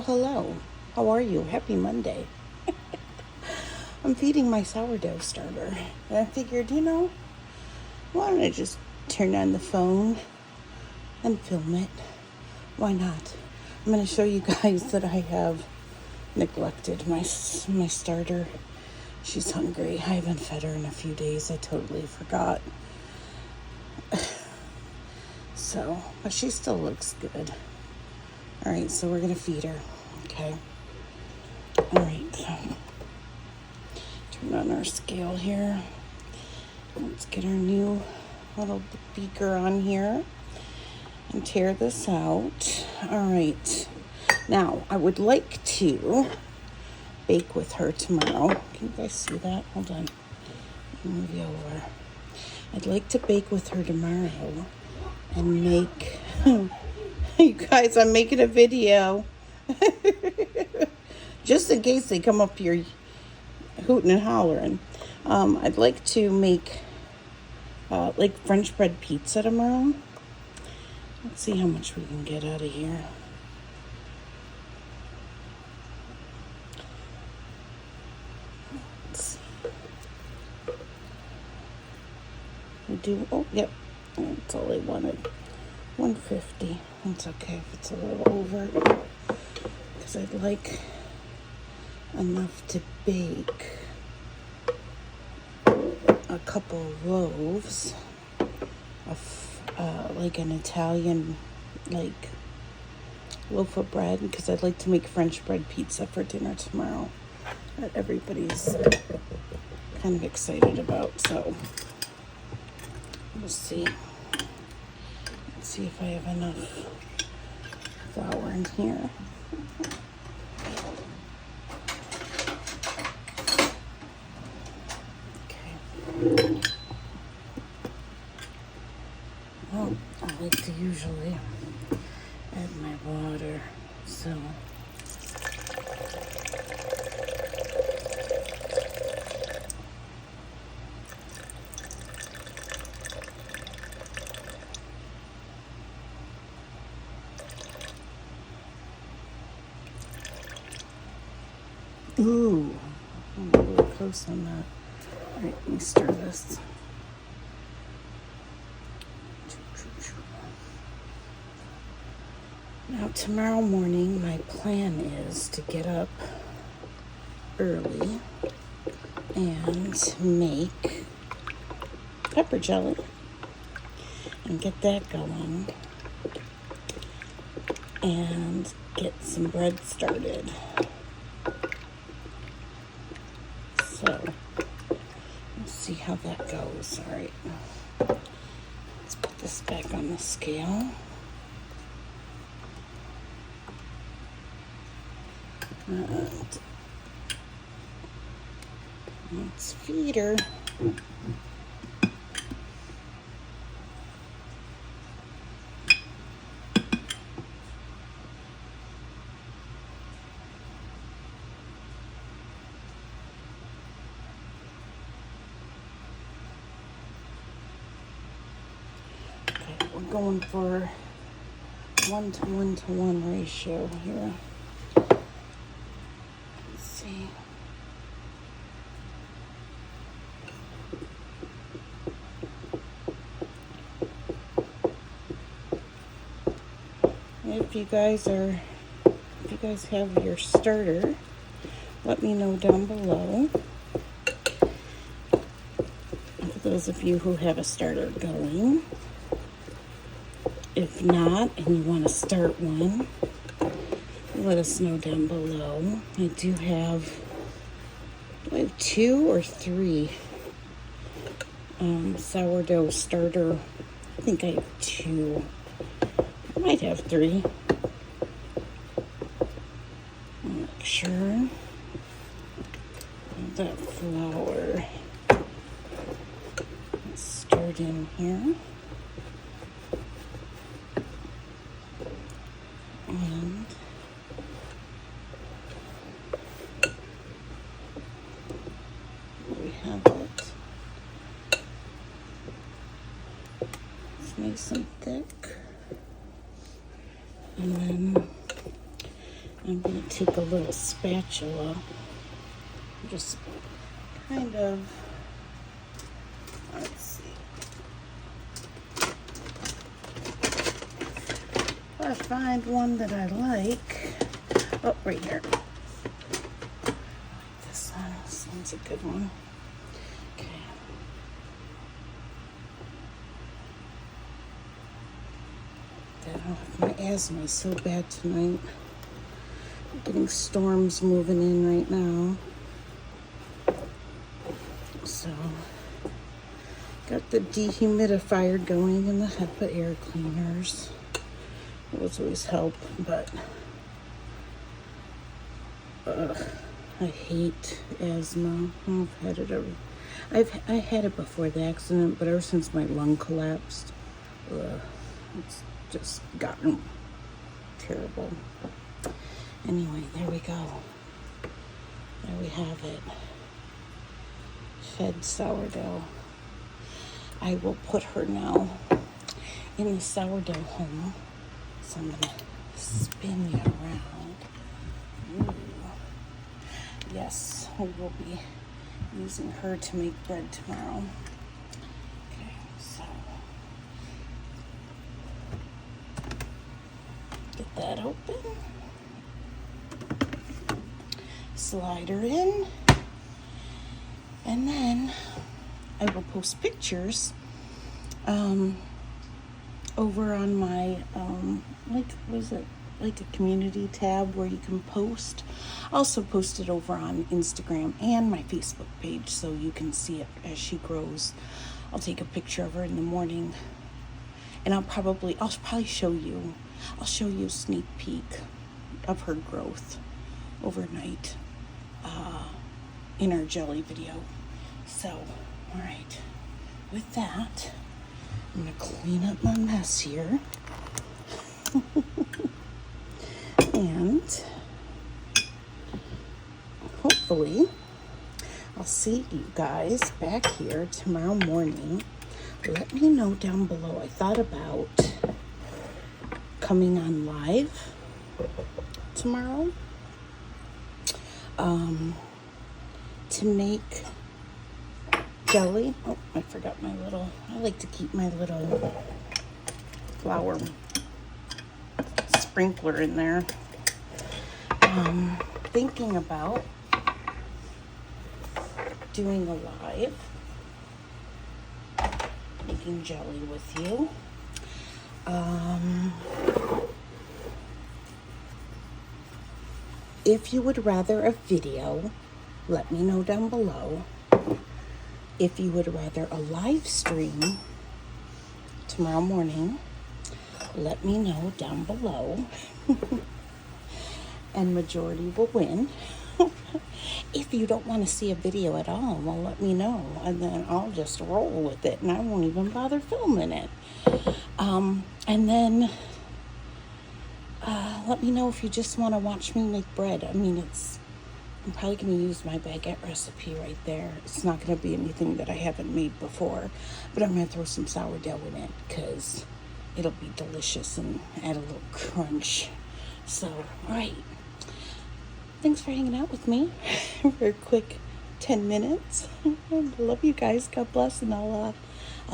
hello. How are you? Happy Monday. I'm feeding my sourdough starter. And I figured, why don't I just turn on the phone and film it? Why not? I'm going to show you guys that I have neglected my starter. She's hungry. I haven't fed her in a few days. I totally forgot. But she still looks good. All right, so we're going to feed her. Okay. All right. Turn on our scale here. Let's get our new little beaker on here and tear this out. All right. Now, I would like to bake with her tomorrow. Can you guys see that? Hold on. Let me move you over. I'd like to bake with her tomorrow and make... You guys, I'm making a video. Just in case they come up here hooting and hollering. I'd like to make like French bread pizza tomorrow. Let's see how much we can get out of here. Let's see. Yep. That's all I wanted. 150. It's okay if it's a little over. Because I'd like enough to bake a couple of loaves of like an Italian loaf of bread, because I'd like to make French bread pizza for dinner tomorrow that everybody's kind of excited about. So we'll see. Let's see if I have enough flour in here. Well, I like to usually add my water, so ooh, I'm a little close on that. All right, let me stir this. Now, tomorrow morning, my plan is to get up early and make pepper jelly and get that going and get some bread started. So, let's see how that goes. All right, let's put this back on the scale. And let's feed her. Okay, we're going for 1:1 ratio here. See. If you guys have your starter, let me know down below. For those of you who have a starter going. If not, and you want to start one, let us know down below. I have 2 or 3 sourdough starter. I think I have 2. I might have 3. Make sure that flour is stirred in here. And we have it. It's nice and thick. And then I'm going to take a little spatula, just kind of, let's see, if I find one that I like. Oh, right here. I like this one. This one's a good one. Okay. My asthma is so bad tonight. I'm getting storms moving in right now. So, got the dehumidifier going and the HEPA air cleaners. Those always help, but I hate asthma. I had it before the accident, but ever since my lung collapsed, it's just gotten terrible. Anyway, there we go. There we have it. Fed sourdough. I will put her now in the sourdough home. So I'm going to spin you around. Ooh. Yes, we will be using her to make bread tomorrow. Okay, so get that open. Slide her in. And then I will post pictures over on my, like a community tab where you can post. I also post it over on Instagram and my Facebook page so you can see it as she grows. I'll take a picture of her in the morning, and I'll probably show you. I'll show you a sneak peek of her growth overnight in our jelly video. So, all right, with that, I'm gonna clean up my mess here. And hopefully I'll see you guys back here tomorrow morning. Let me know down below. I thought about coming on live tomorrow to make jelly. Oh, I forgot my little, I like to keep my little flour sprinkler in there. Thinking about doing a live, making jelly with you. If you would rather a video, let me know down below. If you would rather a live stream tomorrow morning, let me know down below. And majority will win. If you don't want to see a video at all, well, let me know, and then I'll just roll with it, and I won't even bother filming it. And then let me know if you just want to watch me make bread. I mean, I'm probably going to use my baguette recipe right there. It's not going to be anything that I haven't made before, but I'm going to throw some sourdough in it because it'll be delicious and add a little crunch. So, all right. Thanks for hanging out with me for a quick 10 minutes. I love you guys. God bless, and I'll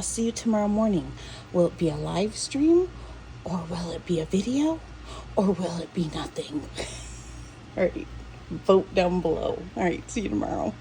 see you tomorrow morning. Will it be a live stream, or will it be a video, or will it be nothing? All right. Vote down below. All right. See you tomorrow.